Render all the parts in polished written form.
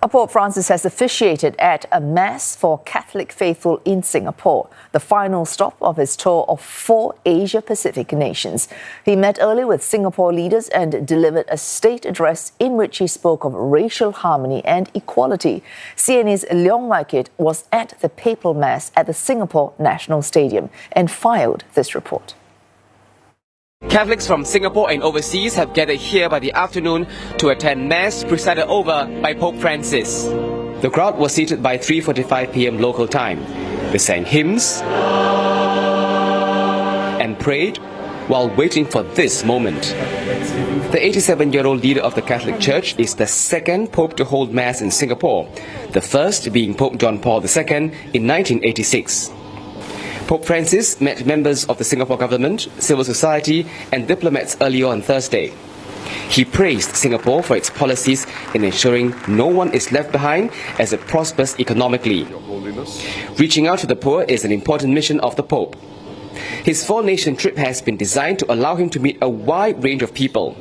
Pope Francis has officiated at a mass for Catholic faithful in Singapore, the final stop of his tour of 4 Asia-Pacific nations. He met earlier with Singapore leaders and delivered a state address in which he spoke of racial harmony and equality. CNA's Leong was at the papal mass at the Singapore National Stadium and filed this report. Catholics from Singapore and overseas have gathered here by the afternoon to attend Mass presided over by Pope Francis. The crowd was seated by 3:45 p.m. local time. They sang hymns and prayed while waiting for this moment. The 87-year-old leader of the Catholic Church is the second Pope to hold Mass in Singapore, the first being Pope John Paul II in 1986. Pope Francis met members of the Singapore government, civil society and diplomats earlier on Thursday. He praised Singapore for its policies in ensuring no one is left behind as it prospers economically. Reaching out to the poor is an important mission of the Pope. His 4-nation trip has been designed to allow him to meet a wide range of people,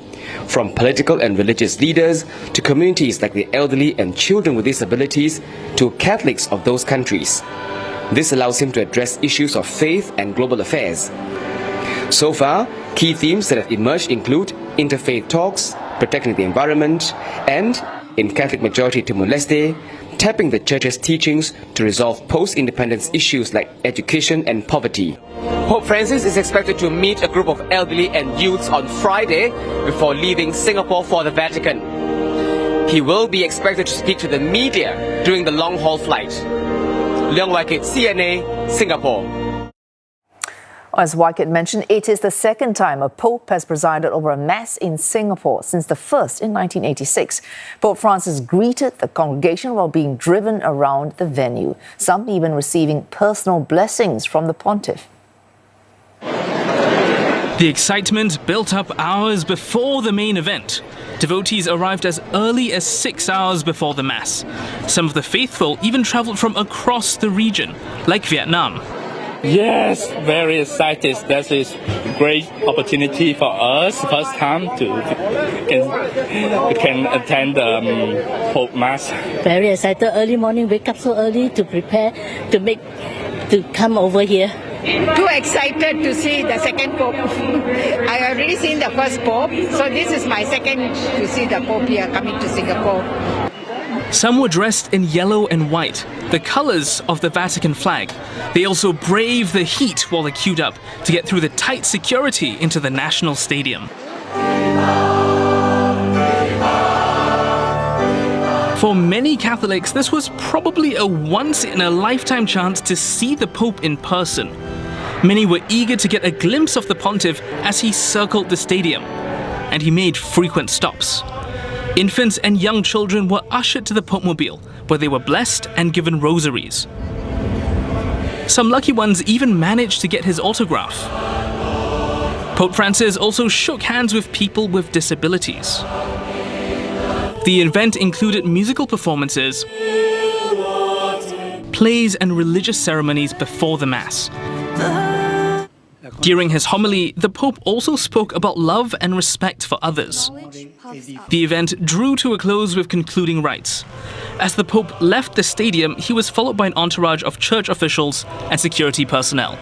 from political and religious leaders to communities like the elderly and children with disabilities to Catholics of those countries. This allows him to address issues of faith and global affairs. So far, key themes that have emerged include interfaith talks, protecting the environment, and, in Catholic majority Timor-Leste, tapping the Church's teachings to resolve post-independence issues like education and poverty. Pope Francis is expected to meet a group of elderly and youths on Friday before leaving Singapore for the Vatican. He will be expected to speak to the media during the long-haul flight. Leong, CNA, Singapore. As Wycott mentioned, it is the second time a Pope has presided over a Mass in Singapore since the first in 1986. Pope Francis greeted the congregation while being driven around the venue, some even receiving personal blessings from the pontiff. The excitement built up hours before the main event. Devotees arrived as early as 6 hours before the Mass. Some of the faithful even travelled from across the region, like Vietnam. Yes, very excited. That is a great opportunity for us. First time can attend the Pope Mass. Very excited. Early morning, wake up so early to prepare to come over here. Too excited to see the second Pope. I already seen the first Pope, so this is my second to see the Pope here coming to Singapore. Some were dressed in yellow and white, the colours of the Vatican flag. They also braved the heat while they queued up to get through the tight security into the National Stadium. For many Catholics, this was probably a once-in-a-lifetime chance to see the Pope in person. Many were eager to get a glimpse of the pontiff as he circled the stadium, and he made frequent stops. Infants and young children were ushered to the Popemobile, where they were blessed and given rosaries. Some lucky ones even managed to get his autograph. Pope Francis also shook hands with people with disabilities. The event included musical performances, plays and religious ceremonies before the Mass. During his homily, the Pope also spoke about love and respect for others. The event drew to a close with concluding rites. As the Pope left the stadium, he was followed by an entourage of church officials and security personnel.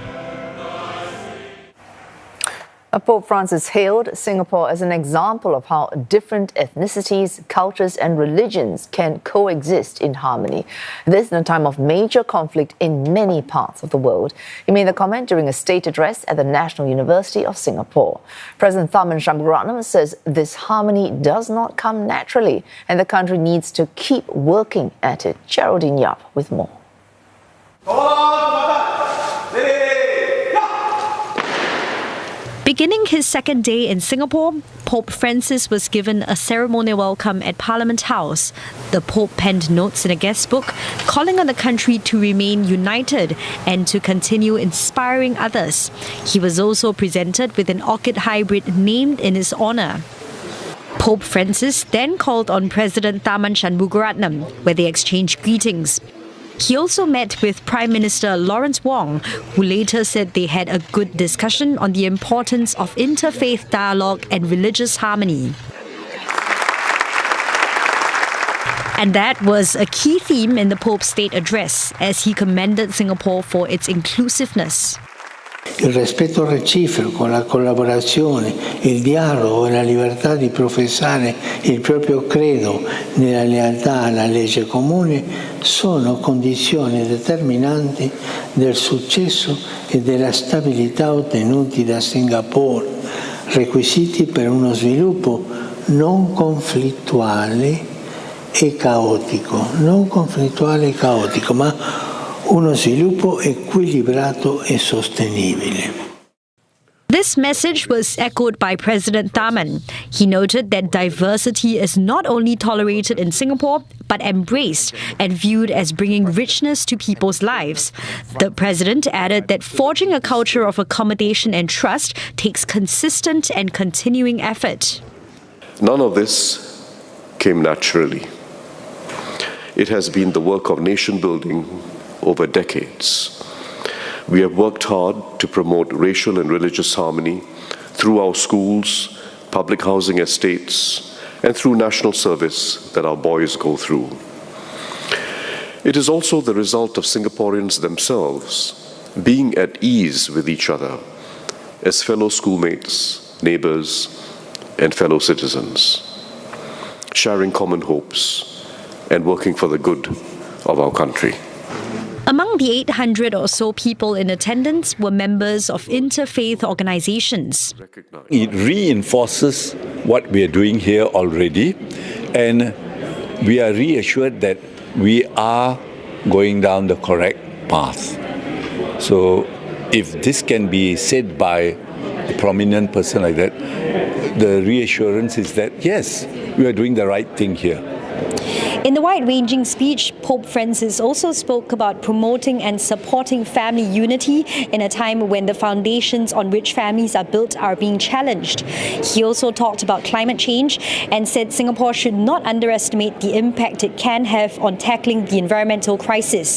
Pope Francis hailed Singapore as an example of how different ethnicities, cultures and religions can coexist in harmony. This in a time of major conflict in many parts of the world. He made the comment during a state address at the National University of Singapore. President Tharman Shanmugaratnam says this harmony does not come naturally and the country needs to keep working at it. Jeraldine with more. Beginning his second day in Singapore, Pope Francis was given a ceremonial welcome at Parliament House. The Pope penned notes in a guest book, calling on the country to remain united and to continue inspiring others. He was also presented with an orchid hybrid named in his honour. Pope Francis then called on President Tharman Shanmugaratnam, where they exchanged greetings. He also met with Prime Minister Lawrence Wong, who later said they had a good discussion on the importance of interfaith dialogue and religious harmony. And that was a key theme in the Pope's state address as he commended Singapore for its inclusiveness. Il rispetto reciproco, la collaborazione, il dialogo e la libertà di professare il proprio credo nella lealtà alla legge comune sono condizioni determinanti del successo e della stabilità ottenuti da Singapore, requisiti per uno sviluppo non conflittuale e caotico, ma uno sviluppo equilibrato e sostenibile. This message was echoed by President Tharman. He noted that diversity is not only tolerated in Singapore, but embraced and viewed as bringing richness to people's lives. The president added that forging a culture of accommodation and trust takes consistent and continuing effort. None of this came naturally. It has been the work of nation building over decades. We have worked hard to promote racial and religious harmony through our schools, public housing estates, and through national service that our boys go through. It is also the result of Singaporeans themselves being at ease with each other as fellow schoolmates, neighbors, and fellow citizens, sharing common hopes and working for the good of our country. Among the 800 or so people in attendance were members of interfaith organizations. It reinforces what we are doing here already, and we are reassured that we are going down the correct path. So if this can be said by a prominent person like that, the reassurance is that yes, we are doing the right thing here. In the wide-ranging speech, Pope Francis also spoke about promoting and supporting family unity in a time when the foundations on which families are built are being challenged. He also talked about climate change and said Singapore should not underestimate the impact it can have on tackling the environmental crisis.